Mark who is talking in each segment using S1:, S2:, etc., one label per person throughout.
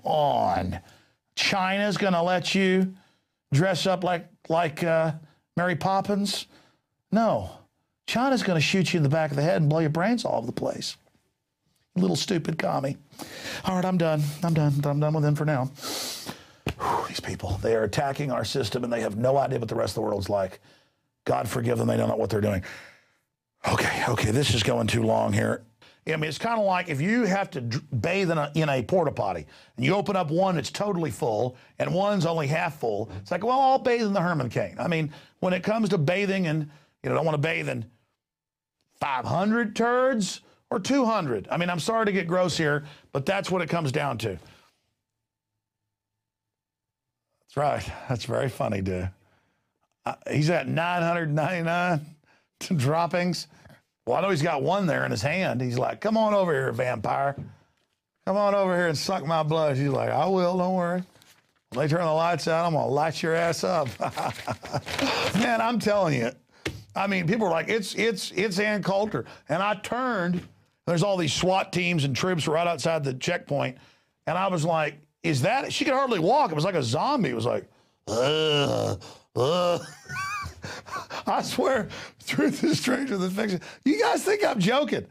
S1: on. China's going to let you dress up like Mary Poppins? No. China's going to shoot you in the back of the head and blow your brains all over the place. Little stupid commie. All right, I'm done. I'm done with them for now. Whew, these people, they are attacking our system, and they have no idea what the rest of the world's like. God forgive them. They don't know what they're doing. Okay, this is going too long here. I mean, it's kind of like if you have to bathe in a porta potty, and you open up one that's totally full, and one's only half full. It's like, well, I'll bathe in the Herman cane. I mean, when it comes to bathing, and you don't want to bathe in 500 turds or 200. I mean, I'm sorry to get gross here, but that's what it comes down to. That's right. That's very funny, dude. He's at 999 droppings. Well, I know he's got one there in his hand. He's like, come on over here, vampire. Come on over here and suck my blood. She's like, I will, don't worry. When they turn the lights out, I'm going to light your ass up. Man, I'm telling you. I mean, people are like, it's Ann Coulter. And I turned, there's all these SWAT teams and troops right outside the checkpoint. And I was like, is that, she could hardly walk. It was like a zombie. It was like, I swear, truth is stranger than fiction. You guys think I'm joking.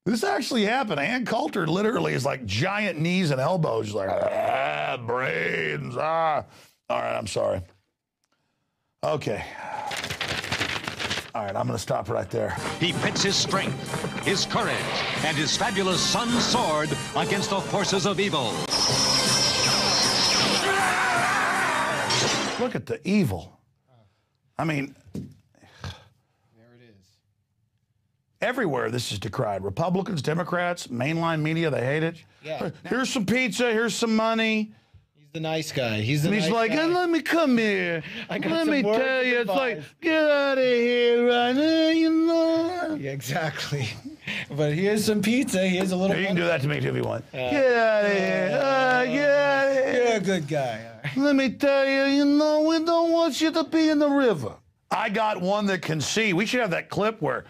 S1: This actually happened. Ann Coulter literally is like giant knees and elbows. She's like, brains, All right, I'm sorry. Okay. All right, I'm going to stop right there.
S2: He pits his strength, his courage, and his fabulous sun's sword against the forces of evil.
S1: Look at the evil. I mean,
S3: there it is.
S1: Everywhere this is decried. Republicans, Democrats, mainline media, they hate it.
S3: Yeah.
S1: Here's some pizza, here's some money.
S3: He's the nice guy. He's the
S1: And
S3: nice
S1: he's like,
S3: guy.
S1: hey, let me come here. Let me tell you, it's like,
S3: advice.
S1: get out of here right now, you know.
S3: Yeah, exactly. But here's some pizza. Here's a little.
S1: You can do that to me too if you want. Get out of here. Get out of here.
S3: You're a good guy.
S1: Let me tell you, you know, we don't want you to be in the river. I got one that can see. We should have that clip where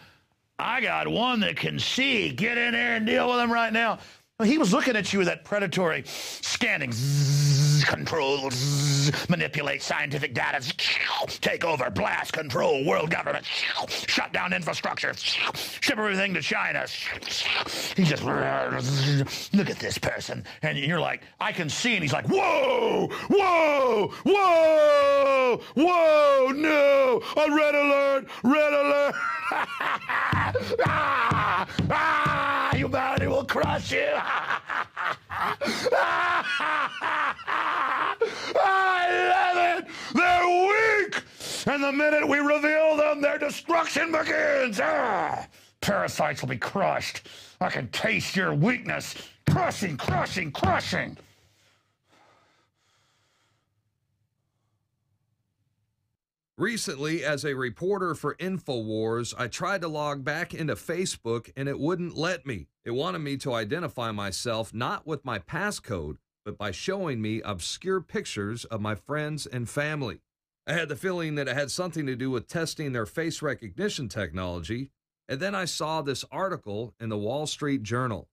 S1: I got one that can see. Get in there and deal with him right now. He was looking at you with that predatory scanning. Zzz, control, zzz, manipulate scientific data, zzz, take over, blast, control, world government, shut down infrastructure, ship everything to China. He just, look at this person. And you're like, I can see. And he's like, whoa, whoa, whoa, whoa, no, a red alert, red alert. Humanity will crush you. I love it. They're weak. And the minute we reveal them, their destruction begins. Parasites will be crushed. I can taste your weakness. Crushing, crushing, crushing.
S4: Recently, as a reporter for Infowars, I tried to log back into Facebook and it wouldn't let me. It wanted me to identify myself not with my passcode, but by showing me obscure pictures of my friends and family. I had the feeling that it had something to do with testing their face recognition technology, and then I saw this article in the Wall Street Journal.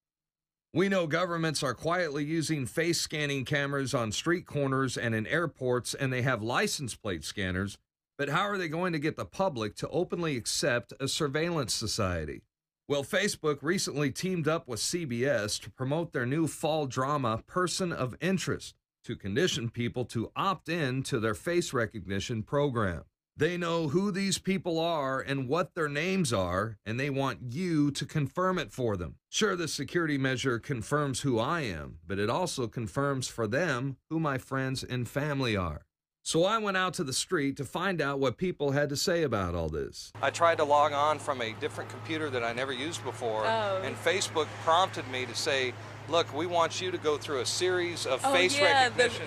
S4: We know governments are quietly using face scanning cameras on street corners and in airports, and they have license plate scanners. But how are they going to get the public to openly accept a surveillance society? Well, Facebook recently teamed up with CBS to promote their new fall drama, Person of Interest, to condition people to opt in to their face recognition program. They know who these people are and what their names are, and they want you to confirm it for them. Sure, the security measure confirms who I am, but it also confirms for them who my friends and family are. So I went out to the street to find out what people had to say about all this. I tried to log on from a different computer that I never used before, and Facebook prompted me to say, look, we want you to go through a series of face recognition.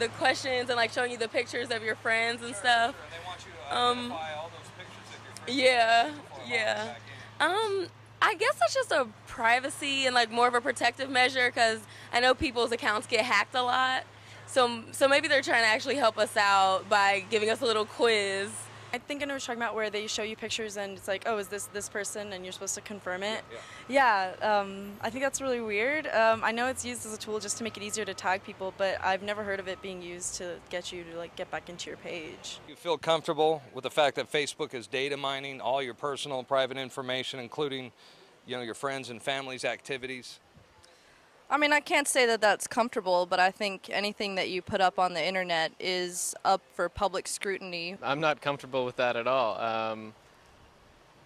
S5: The questions and like showing you the pictures of your friends and stuff.
S4: And they want you to identify all those pictures of your friends.
S5: I guess that's just a privacy and like more of a protective measure because I know people's accounts get hacked a lot. So maybe they're trying to actually help us out by giving us a little quiz
S6: I think I know what you're talking about, where they show you pictures and it's like, oh, is this person, and you're supposed to confirm it. Yeah, I think that's really weird. I know it's used as a tool just to make it easier to tag people, but I've never heard of it being used to get you to like get back into your page.
S4: You feel comfortable with the fact that Facebook is data mining all your personal private information, including, you know, your friends and family's activities?
S6: I mean, I can't say that that's comfortable, but I think anything that you put up on the internet is up for public scrutiny.
S7: I'm not comfortable with that at all.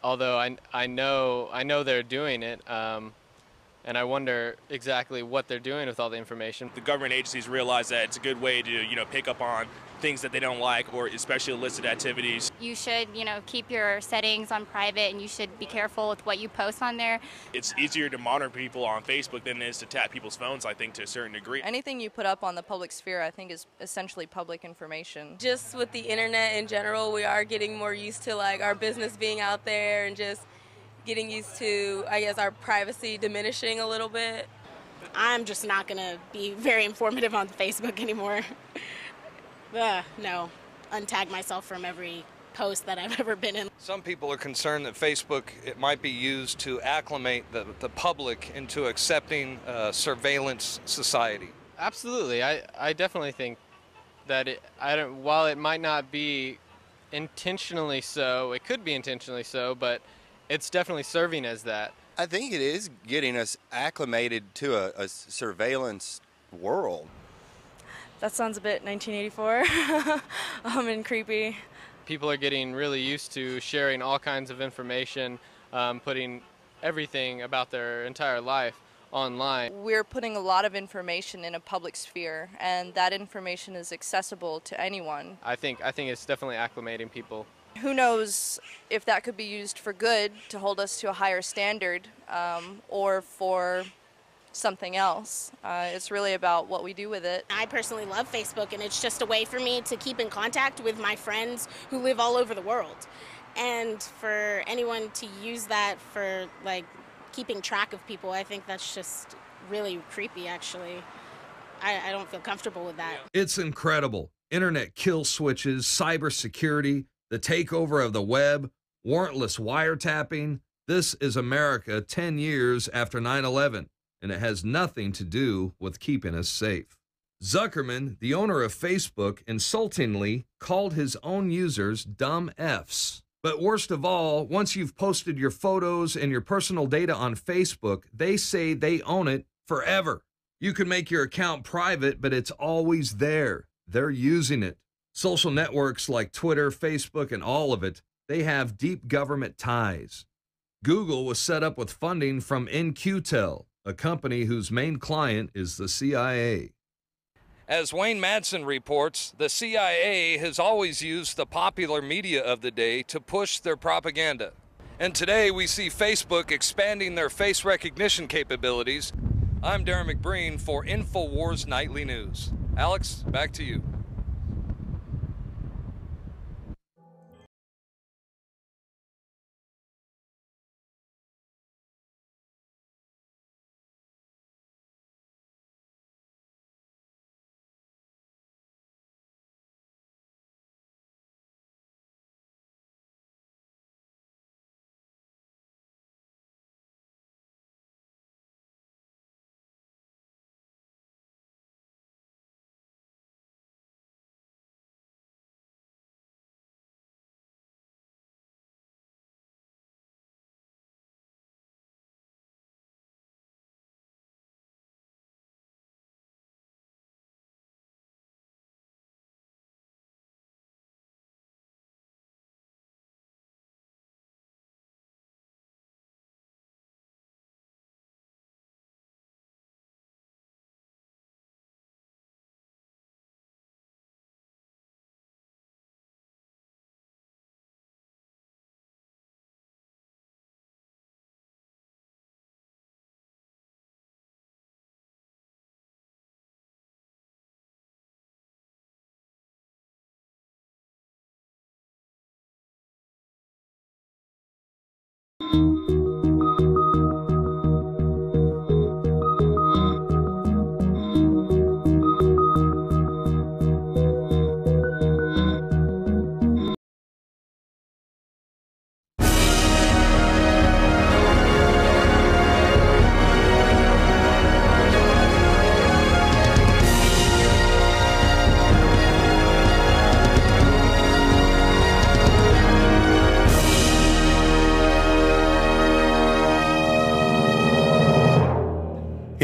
S7: Although I know they're doing it, and I wonder exactly what they're doing with all the information.
S8: The government agencies realize that it's a good way to, you know, pick up on things that they don't like, or especially illicit activities.
S9: You should, you know, keep your settings on private, and you should be careful with what you post on there.
S8: It's easier to monitor people on Facebook than it is to tap people's phones, I think, to a certain degree.
S6: Anything you put up on the public sphere, I think, is essentially public information.
S5: Just with the internet in general, we are getting more used to like our business being out there and just getting used to, I guess, our privacy diminishing a little bit.
S10: I'm just not going to be very informative on Facebook anymore. No, untag myself from every post that I've ever been in.
S4: Some people are concerned that Facebook, it might be used to acclimate the public into accepting surveillance society.
S7: Absolutely, I definitely think that while it might not be intentionally so, it could be intentionally so, but it's definitely serving as that.
S11: I think it is getting us acclimated to a surveillance world.
S6: That sounds a bit 1984 and creepy.
S7: People are getting really used to sharing all kinds of information, putting everything about their entire life online.
S6: We're putting a lot of information in a public sphere, and that information is accessible to anyone.
S7: I think it's definitely acclimating people.
S6: Who knows if that could be used for good, to hold us to a higher standard, or for something else. It's really about what we do with it.
S10: I personally love Facebook, and it's just a way for me to keep in contact with my friends who live all over the world. And for anyone to use that for like keeping track of people, I think that's just really creepy, actually. I don't feel comfortable with that.
S4: It's incredible. Internet kill switches, cybersecurity, the takeover of the web, warrantless wiretapping. This is America 10 years after 9/11. And it has nothing to do with keeping us safe. Zuckerman, the owner of Facebook, insultingly called his own users dumb Fs. But worst of all, once you've posted your photos and your personal data on Facebook, they say they own it forever. You can make your account private, but it's always there. They're using it. Social networks like Twitter, Facebook, and all of it, they have deep government ties. Google was set up with funding from In-Q-Tel, a company whose main client is the CIA. As Wayne Madsen reports, the CIA has always used the popular media of the day to push their propaganda. And today we see Facebook expanding their face recognition capabilities. I'm Darren McBreen for Infowars Nightly News. Alex, back to you.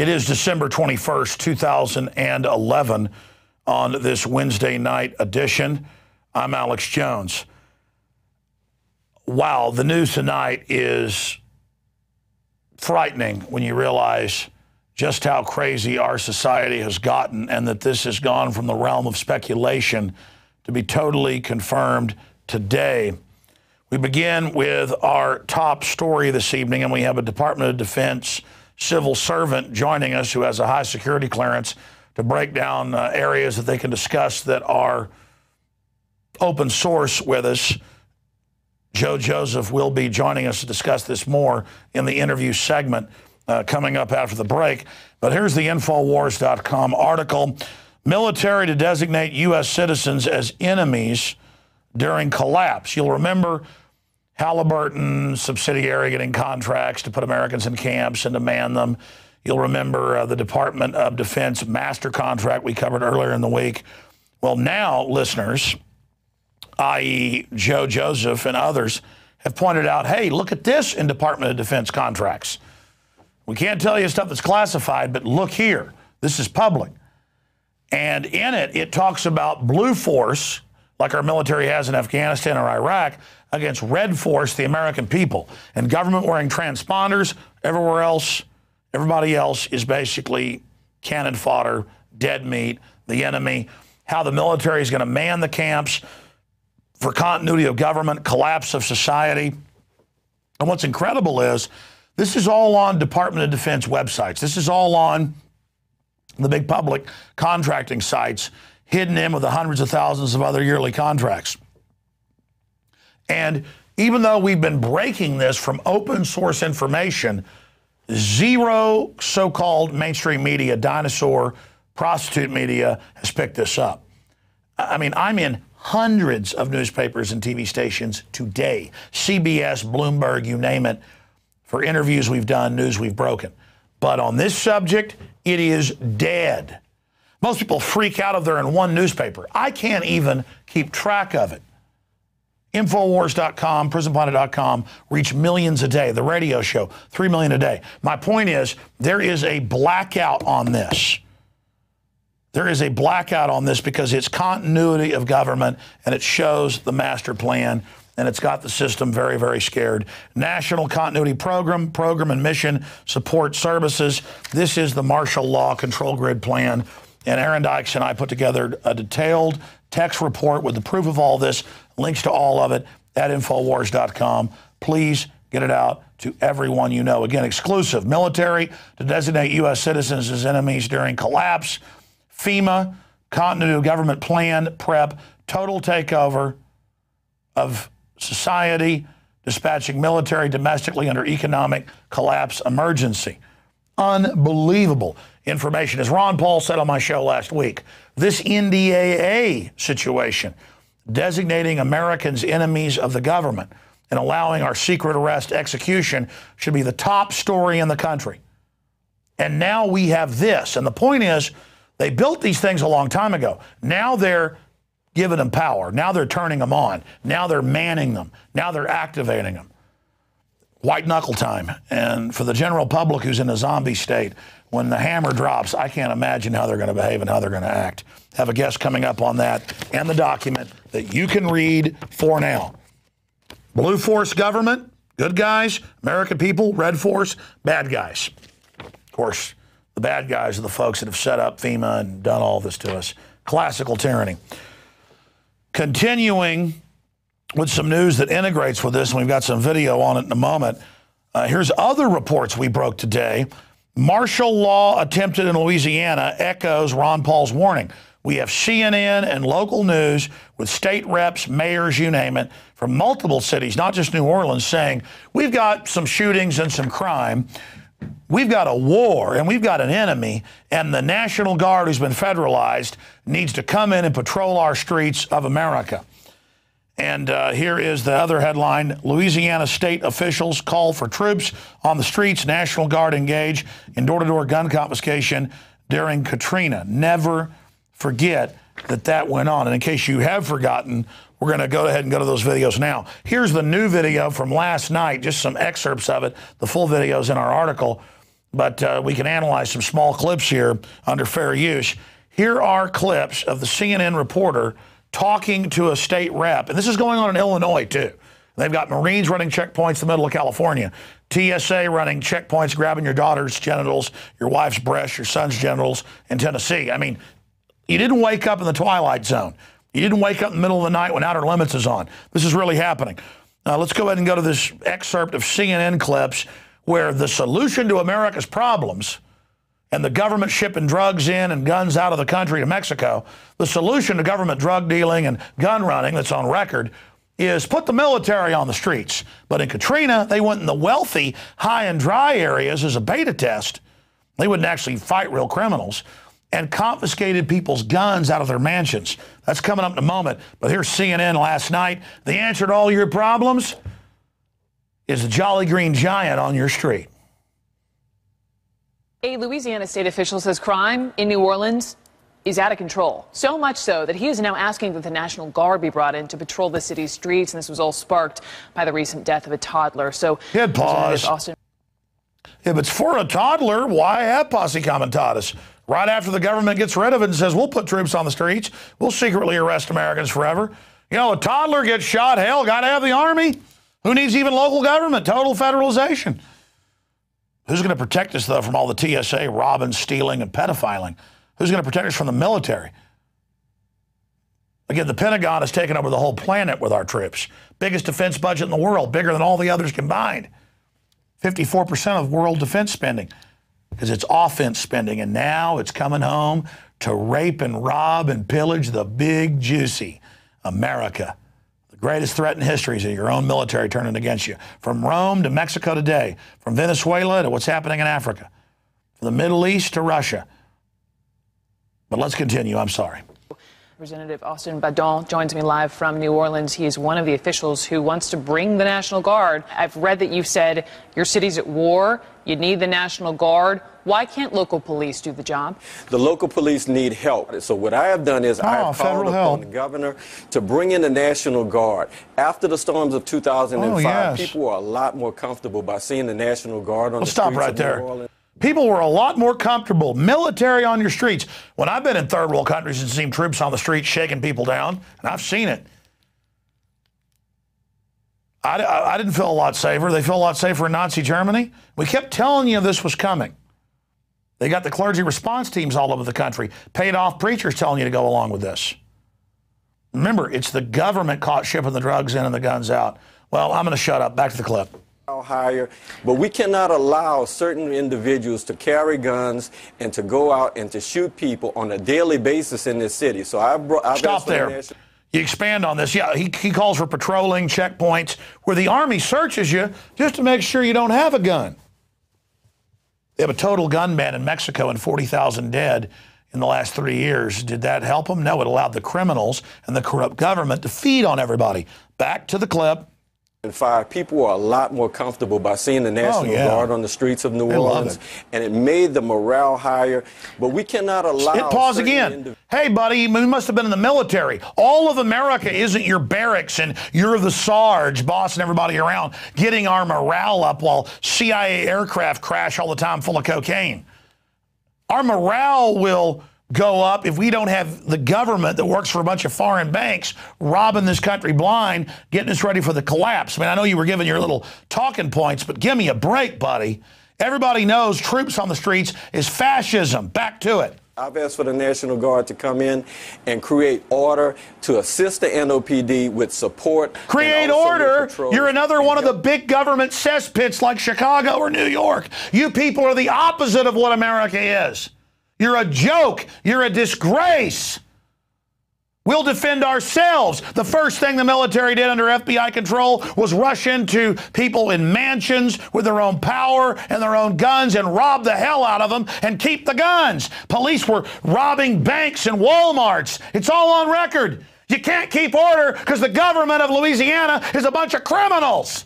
S1: It is December 21st, 2011 on this Wednesday night edition. I'm Alex Jones. Wow, the news tonight is frightening when you realize just how crazy our society has gotten and that this has gone from the realm of speculation to be totally confirmed today. We begin with our top story this evening, and we have a Department of Defense civil servant joining us who has a high security clearance to break down areas that they can discuss that are open source with us. Joe Joseph will be joining us to discuss this more in the interview segment coming up after the break. But here's the Infowars.com article. Military to designate U.S. citizens as enemies during collapse. You'll remember Halliburton subsidiary getting contracts to put Americans in camps and to man them. You'll remember the Department of Defense master contract we covered earlier in the week. Well, now listeners, i.e. Joe Joseph and others, have pointed out, hey, look at this in Department of Defense contracts. We can't tell you stuff that's classified, but look here. This is public. And in it, it talks about blue force, like our military has in Afghanistan or Iraq, against red force, the American people. And government wearing transponders, everywhere else, everybody else is basically cannon fodder, dead meat, the enemy. How the military is going to man the camps for continuity of government, collapse of society. And what's incredible is this is all on Department of Defense websites. This is all on the big public contracting sites, hidden in with the hundreds of thousands of other yearly contracts. And even though we've been breaking this from open source information, zero so-called mainstream media, dinosaur, prostitute media has picked this up. I mean, I'm in hundreds of newspapers and TV stations today, CBS, Bloomberg, you name it, for interviews we've done, news we've broken. But on this subject, it is dead. Most people freak out if they're in one newspaper. I can't even keep track of it. Infowars.com, prisonplanet.com reach millions a day. The radio show, 3 million a day. My point is, there is a blackout on this. There is a blackout on this because it's continuity of government and it shows the master plan and it's got the system very, very scared. National Continuity Program and Mission Support Services. This is the martial law control grid plan. And Aaron Dykes and I put together a detailed text report with the proof of all this, links to all of it at Infowars.com. Please get it out to everyone you know. Again, exclusive. Military to designate U.S. citizens as enemies during collapse. FEMA, continuity of government plan, prep, total takeover of society, dispatching military domestically under economic collapse emergency. Unbelievable information. As Ron Paul said on my show last week, this NDAA situation, designating Americans enemies of the government and allowing our secret arrest execution, should be the top story in the country. And now we have this. And the point is, they built these things a long time ago. Now they're giving them power. Now they're turning them on. Now they're manning them. Now they're activating them. White knuckle time. And for the general public who's in a zombie state, when the hammer drops, I can't imagine how they're going to behave and how they're going to act. Have a guest coming up on that and the document that you can read for now. Blue force government, good guys. American people, red force, bad guys. Of course, the bad guys are the folks that have set up FEMA and done all this to us. Classical tyranny. Continuing with some news that integrates with this, and we've got some video on it in a moment. Here's other reports we broke today. Martial law attempted in Louisiana echoes Ron Paul's warning. We have CNN and local news with state reps, mayors, you name it, from multiple cities, not just New Orleans, saying, we've got some shootings and some crime. We've got a war and we've got an enemy, and the National Guard, who's been federalized, needs to come in and patrol our streets of America. And here is the other headline. Louisiana state officials call for troops on the streets, National Guard engage in door-to-door gun confiscation during Katrina. Never forget that that went on. And in case you have forgotten, we're going to go ahead and go to those videos now. Here's the new video from last night, just some excerpts of it. The full video's in our article. but we can analyze some small clips here under fair use. Here are clips of the CNN reporter talking to a state rep, and this is going on in Illinois, too. They've got Marines running checkpoints in the middle of California, TSA running checkpoints, grabbing your daughter's genitals, your wife's breasts, your son's genitals in Tennessee. I mean, you didn't wake up in the twilight zone. You didn't wake up in the middle of the night when Outer Limits is on. This is really happening. Let's go ahead and go to this excerpt of CNN clips where the solution to America's problems and the government shipping drugs in and guns out of the country to Mexico, the solution to government drug dealing and gun running that's on record is put the military on the streets. But in Katrina, they went in the wealthy, high and dry areas as a beta test. They wouldn't actually fight real criminals and confiscated people's guns out of their mansions. That's coming up in a moment. But here's CNN last night. The answer to all your problems is the Jolly Green Giant on your street.
S12: A Louisiana state official says crime in New Orleans is out of control. So much so that he is now asking that the National Guard be brought in to patrol the city's streets. And this was all sparked by the recent death of a toddler. So
S1: hit pause.
S12: Austin.
S1: If it's for a toddler, why have posse comitatus? Right after the government gets rid of it and says, we'll put troops on the streets, we'll secretly arrest Americans forever. You know, a toddler gets shot, hell, got to have the army. Who needs even local government? Total federalization. Who's going to protect us, though, from all the TSA robbing, stealing, and pedophiling? Who's going to protect us from the military? Again, the Pentagon has taken over the whole planet with our troops. Biggest defense budget in the world, bigger than all the others combined. 54% of world defense spending, because it's offense spending, and now it's coming home to rape and rob and pillage the big, juicy America. The greatest threat in history is your own military turning against you. From Rome to Mexico today, from Venezuela to what's happening in Africa, from the Middle East to Russia. But let's continue. I'm sorry.
S12: Representative Austin Badon joins me live from New Orleans. He is one of the officials who wants to bring the National Guard. I've read that you've said your city's at war. You need the National Guard. Why can't local police do the job?
S13: The local police need help. So what I have done is I have called upon the governor to bring in the National Guard. After the storms of 2005, people were a lot more comfortable by seeing the National Guard on the streets of New Orleans.
S1: People were a lot more comfortable. Military on your streets. When I've been in third world countries and seen troops on the streets shaking people down, and I've seen it, I didn't feel a lot safer. They feel a lot safer in Nazi Germany. We kept telling you this was coming. They got the clergy response teams all over the country, paid off preachers telling you to go along with this. Remember, it's the government caught shipping the drugs in and the guns out. Well, I'm going to shut up. Back to the clip.
S13: Higher, but we cannot allow certain individuals to carry guns and to go out and to shoot people on a daily basis in this city. So I've
S1: stop there. You expand on this. Yeah, he calls for patrolling checkpoints where the Army searches you just to make sure you don't have a gun. They have a total gun ban in Mexico and 40,000 dead in the last 3 years. Did that help them? No, it allowed the criminals and the corrupt government to feed on everybody. Back to the clip.
S13: People were a lot more comfortable by seeing the National Guard on the streets of New Orleans, and it made the morale higher. But we cannot allow.
S1: Hit pause again. Hey, buddy, you must have been in the military. All of America isn't your barracks and you're the Sarge bossing everybody around, getting our morale up while CIA aircraft crash all the time full of cocaine. Our morale will go up if we don't have the government that works for a bunch of foreign banks robbing this country blind, getting us ready for the collapse. I mean, I know you were giving your little talking points, but give me a break, buddy. Everybody knows troops on the streets is fascism. Back to it.
S13: I've asked for the National Guard to come in and create order to assist the NOPD with support.
S1: Create order? You're another one of the big government cesspits like Chicago or New York. You people are the opposite of what America is. You're a joke. You're a disgrace. We'll defend ourselves. The first thing the military did under FBI control was rush into people in mansions with their own power and their own guns and rob the hell out of them and keep the guns. Police were robbing banks and Walmarts. It's all on record. You can't keep order because the government of Louisiana is a bunch of criminals.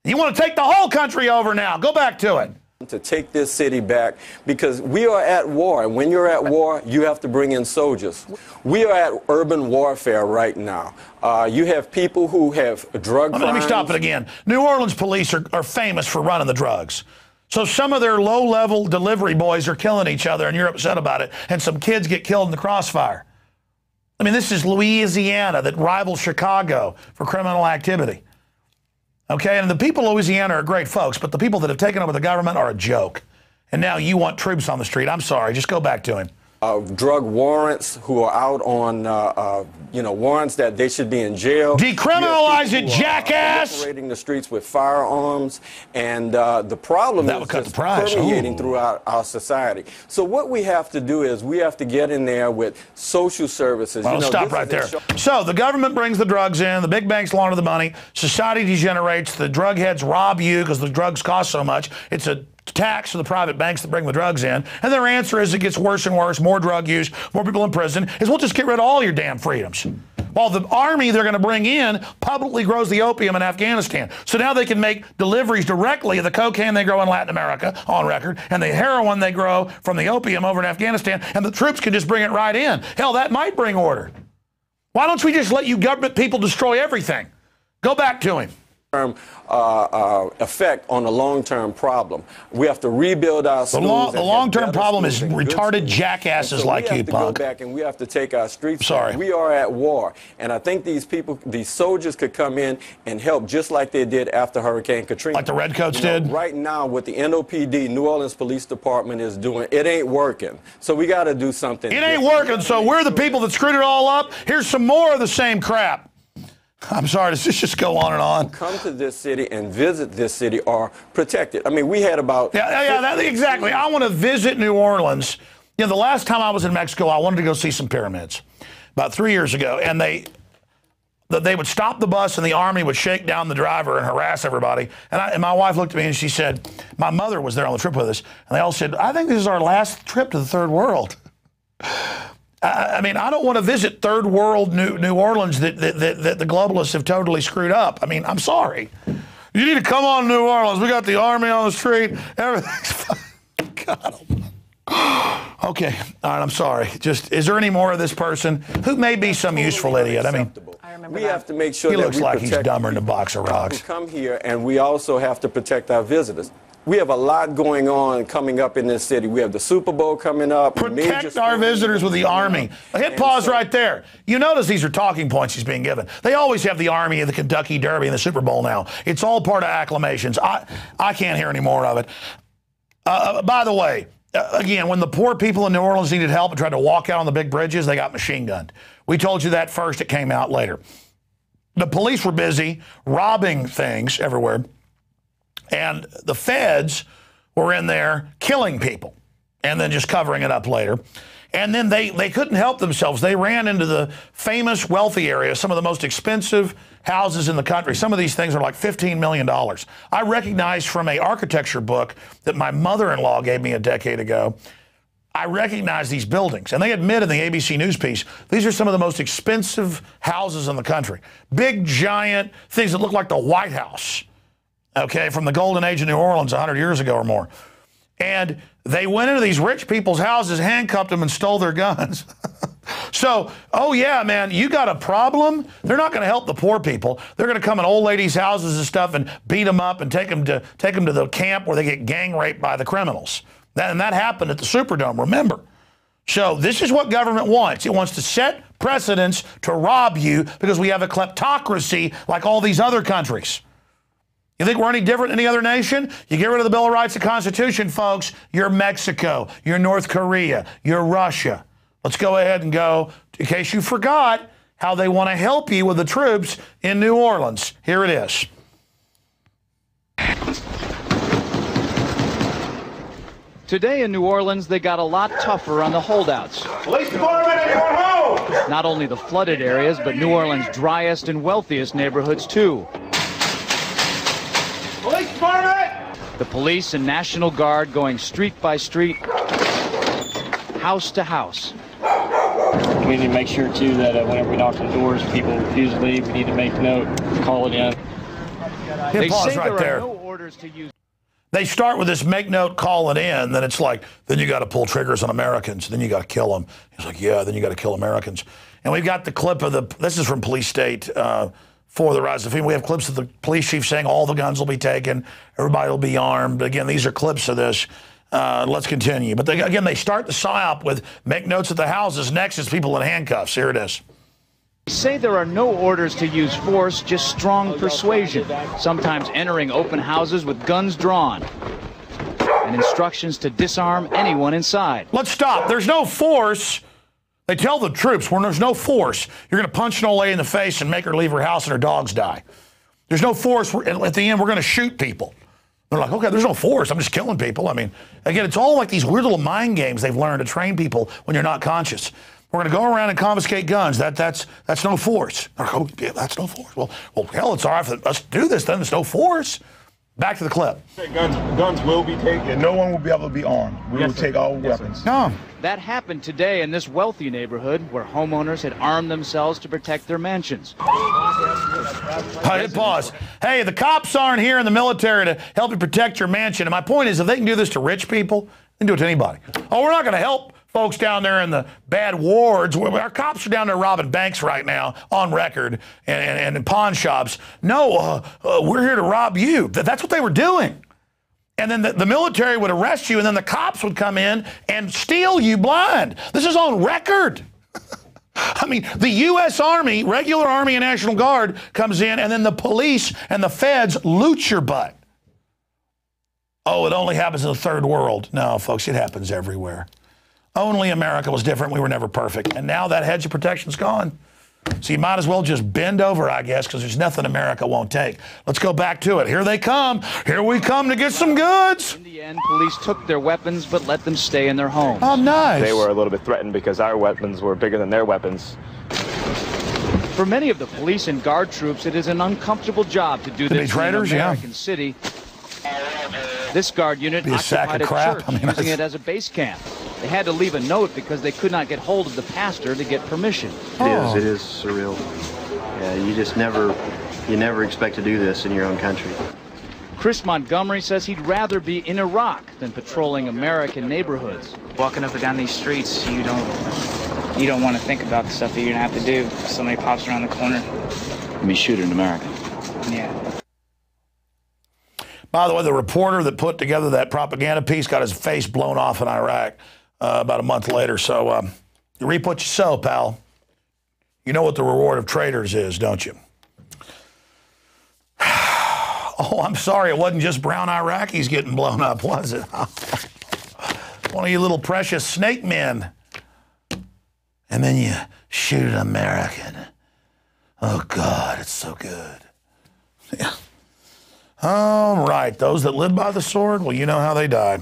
S1: You want to take the whole country over now. Go back to it.
S13: To take this city back, because we are at war, and when you're at war, you have to bring in soldiers. We are at urban warfare right now. You have people who have drug crimes.
S1: Let me stop it again. New Orleans police are famous for running the drugs. So some of their low-level delivery boys are killing each other, and you're upset about it, and some kids get killed in the crossfire. I mean, this is Louisiana that rivals Chicago for criminal activity. Okay, and the people of Louisiana are great folks, but the people that have taken over the government are a joke. And now you want troops on the street. I'm sorry, just go back to him.
S13: Drug warrants who are out on, warrants that they should be in jail.
S1: Decriminalize it, jackass!
S13: Operating the streets with firearms, and the problem is just permeating throughout our society. So what we have to do is we have to get in there with social services.
S1: Well, stop right there. So the government brings the drugs in, the big banks launder the money, society degenerates, the drug heads rob you because the drugs cost so much. It's a tax to the private banks that bring the drugs in, and their answer is it gets worse and worse, more drug use, more people in prison, is we'll just get rid of all your damn freedoms. While the army they're going to bring in publicly grows the opium in Afghanistan. So now they can make deliveries directly of the cocaine they grow in Latin America, on record, and the heroin they grow from the opium over in Afghanistan, and the troops can just bring it right in. Hell, that might bring order. Why don't we just let you government people destroy everything? Go back to him.
S13: Effect on a long-term problem. We have to rebuild our schools.
S1: The long-term problem is retarded jackasses like you, punk.
S13: We have to go back and we have to take our streets. Sorry. We are at war, and I think these people, these soldiers could come in and help just like they did after Hurricane Katrina.
S1: Like the Redcoats did?
S13: Right now, what the NOPD, New Orleans Police Department, is doing, it ain't working. So we got to do something.
S1: It ain't working, so we're the people that screwed it all up. Here's some more of the same crap. I'm sorry, does this just go on and on?
S13: Come to this city and visit this city or protect it. I mean, we had about...
S1: Exactly. I want to visit New Orleans. You know, the last time I was in Mexico, I wanted to go see some pyramids about 3 years ago, and they would stop the bus and the army would shake down the driver and harass everybody. And my wife looked at me and she said, my mother was there on the trip with us, and they all said, I think this is our last trip to the third world. I mean, I don't want to visit third world New Orleans that the globalists have totally screwed up. I mean, I'm sorry. You need to come on New Orleans. We got the army on the street. Everything's fine. God. Okay. All right, I'm sorry. Just, is there any more of this person who may be some useful idiot? I mean,
S13: we have to make sure
S1: he
S13: that
S1: looks like he's dumber than a box of rocks.
S13: We come here, and we also have to protect our visitors. We have a lot going on coming up in this city. We have the Super Bowl coming up.
S1: Protect our visitors with the Army. Hit pause right there. You notice these are talking points he's being given. They always have the Army and the Kentucky Derby and the Super Bowl now. It's all part of acclamations. I can't hear any more of it. By the way, again, when the poor people in New Orleans needed help and tried to walk out on the big bridges, they got machine gunned. We told you that first. It came out later. The police were busy robbing things everywhere. And the feds were in there killing people and then just covering it up later. And then they couldn't help themselves. They ran into the famous wealthy areas, some of the most expensive houses in the country. Some of these things are like $15 million. I recognized from an architecture book that my mother-in-law gave me a decade ago, I recognize these buildings. And they admit in the ABC News piece, these are some of the most expensive houses in the country. Big, giant things that look like the White House. Okay, from the golden age of New Orleans 100 years ago or more. And they went into these rich people's houses, handcuffed them, and stole their guns. So, oh yeah, man, you got a problem? They're not going to help the poor people. They're going to come in old ladies' houses and stuff and beat them up and take them to the camp where they get gang raped by the criminals. And that happened at the Superdome, remember. So this is what government wants. It wants to set precedents to rob you because we have a kleptocracy like all these other countries. You think we're any different than any other nation? You get rid of the Bill of Rights and Constitution, folks, you're Mexico, you're North Korea, you're Russia. Let's go ahead and go, in case you forgot, how they want to help you with the troops in New Orleans. Here it is.
S14: Today in New Orleans, they got a lot tougher on the holdouts.
S15: Police department, you're home!
S14: Not only the flooded areas, but New Orleans' driest and wealthiest neighborhoods, too.
S15: Police department!
S14: The police and National Guard going street by street, house to house.
S16: We need to make sure, too, that whenever we knock on the doors, people refuse to leave. We need to make note, call it in.
S1: Hit pause right there.
S14: No orders to use.
S1: They start with this make note, call it in. Then it's like, then you got to pull triggers on Americans. Then you got to kill them. He's like, yeah, then you got to kill Americans. And we've got the clip of this is from Police State 5 for the rise of FEMA. We have clips of the police chief saying all the guns will be taken, everybody will be armed. Again, these are clips of this. Let's continue. But again, they start the PSYOP with make notes at the houses. Next is people in handcuffs. Here it is.
S14: They say there are no orders to use force, just strong persuasion, sometimes entering open houses with guns drawn, and instructions to disarm anyone inside.
S1: Let's stop. There's no force. They tell the troops when there's no force, you're going to punch an old lady in the face and make her leave her house and her dogs die. There's no force. At the end, we're going to shoot people. They're like, okay, there's no force. I'm just killing people. I mean, again, it's all like these weird little mind games they've learned to train people when you're not conscious. We're going to go around and confiscate guns. That's no force. Oh, yeah, that's no force. Well, hell, it's all right for us to do this. Then there's no force. Back to the clip.
S15: Guns will be taken. No one will be able to be armed. We will take all weapons.
S1: No.
S14: That happened today in this wealthy neighborhood where homeowners had armed themselves to protect their mansions.
S1: Hit pause. Hey, the cops aren't here in the military to help you protect your mansion. And my point is, if they can do this to rich people, they can do it to anybody. Oh, we're not going to help folks down there in the bad wards. Our cops are down there robbing banks right now on record and in pawn shops. No, we're here to rob you. That's what they were doing. And then the military would arrest you, and then the cops would come in and steal you blind. This is on record. I mean, the U.S. Army, regular Army and National Guard comes in, and then the police and the feds loot your butt. Oh, it only happens in the third world. No, folks, it happens everywhere. Only America was different. We were never perfect. And now that hedge of protection's gone. So you might as well just bend over, I guess, because there's nothing America won't take. Let's go back to it. Here they come. Here we come to get some goods.
S14: In the end, police took their weapons but let them stay in their homes.
S1: Oh, nice.
S17: They were a little bit threatened because our weapons were bigger than their weapons.
S14: For many of the police and guard troops, it is an uncomfortable job to do this in an American city. This guard unit occupied a church, using it as a base camp. They had to leave a note because they could not get hold of the pastor to get permission.
S18: It is surreal. Yeah, you never expect to do this in your own country.
S14: Chris Montgomery says he'd rather be in Iraq than patrolling American neighborhoods.
S19: Walking up and down these streets, you don't want to think about the stuff that you're gonna have to do if somebody pops around the corner.
S14: I mean, shoot an American.
S19: Yeah.
S1: By the way, the reporter that put together that propaganda piece got his face blown off in Iraq about a month later. So you reap what you sow, pal. You know what the reward of traitors is, don't you? Oh, I'm sorry. It wasn't just brown Iraqis getting blown up, was it? One of you little precious snake men. And then you shoot an American. Oh, God, it's so good. Yeah. All right, those that live by the sword, well, you know how they died.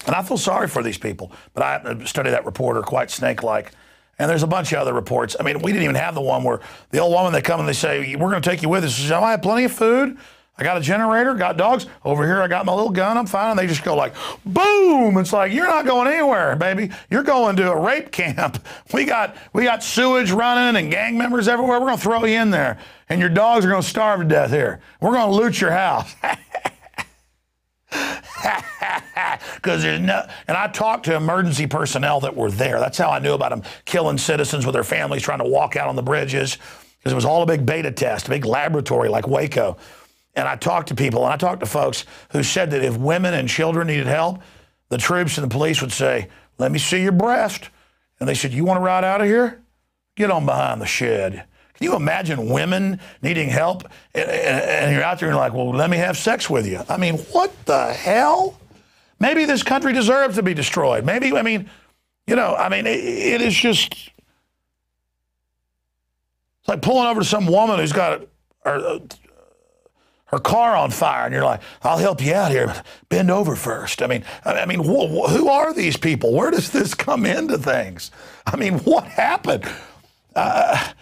S1: And I feel sorry for these people, but I studied that reporter quite snake-like. And there's a bunch of other reports. I mean, we didn't even have the one where the old woman, they come and they say, we're going to take you with us. She says, I have plenty of food. I got a generator, got dogs. Over here, I got my little gun. I'm fine. And they just go like, boom. It's like, you're not going anywhere, baby. You're going to a rape camp. We got sewage running and gang members everywhere. We're going to throw you in there. And your dogs are going to starve to death here. We're going to loot your house. Because there's no, and I talked to emergency personnel that were there. That's how I knew about them killing citizens with their families trying to walk out on the bridges. Because it was all a big beta test, a big laboratory like Waco. And I talked to people, and I talked to folks who said that if women and children needed help, the troops and the police would say, let me see your breast. And they said, you want to ride out of here? Get on behind the shed. Can you imagine women needing help? And you're out there and you're like, well, let me have sex with you. I mean, what the hell? Maybe this country deserves to be destroyed. Maybe, I mean, you know, I mean, it is just, it's like pulling over to some woman who's got her car on fire, and you're like, I'll help you out here, but bend over first. I mean, who are these people? Where does this come into things? I mean, what happened? I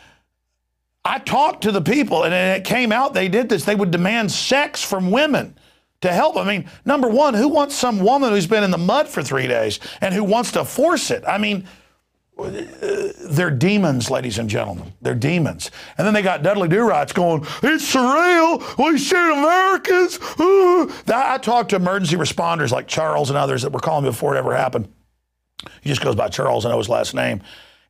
S1: talked to the people, and it came out they did this. They would demand sex from women to help. I mean, number one, who wants some woman who's been in the mud for 3 days and who wants to force it? I mean, they're demons, ladies and gentlemen. They're demons. And then they got Dudley Do-Rights going, it's surreal. We shoot Americans. I talked to emergency responders like Charles and others that were calling me before it ever happened. He just goes by Charles. I know his last name.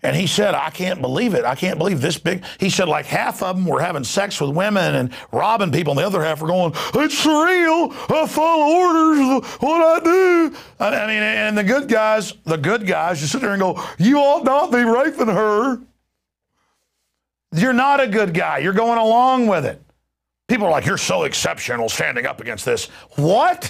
S1: And he said, I can't believe it. I can't believe this big. He said, like, half of them were having sex with women and robbing people, and the other half were going, it's surreal. I follow orders, what I do. I mean, and the good guys just sit there and go, you ought not be raping her. You're not a good guy. You're going along with it. People are like, you're so exceptional standing up against this. What?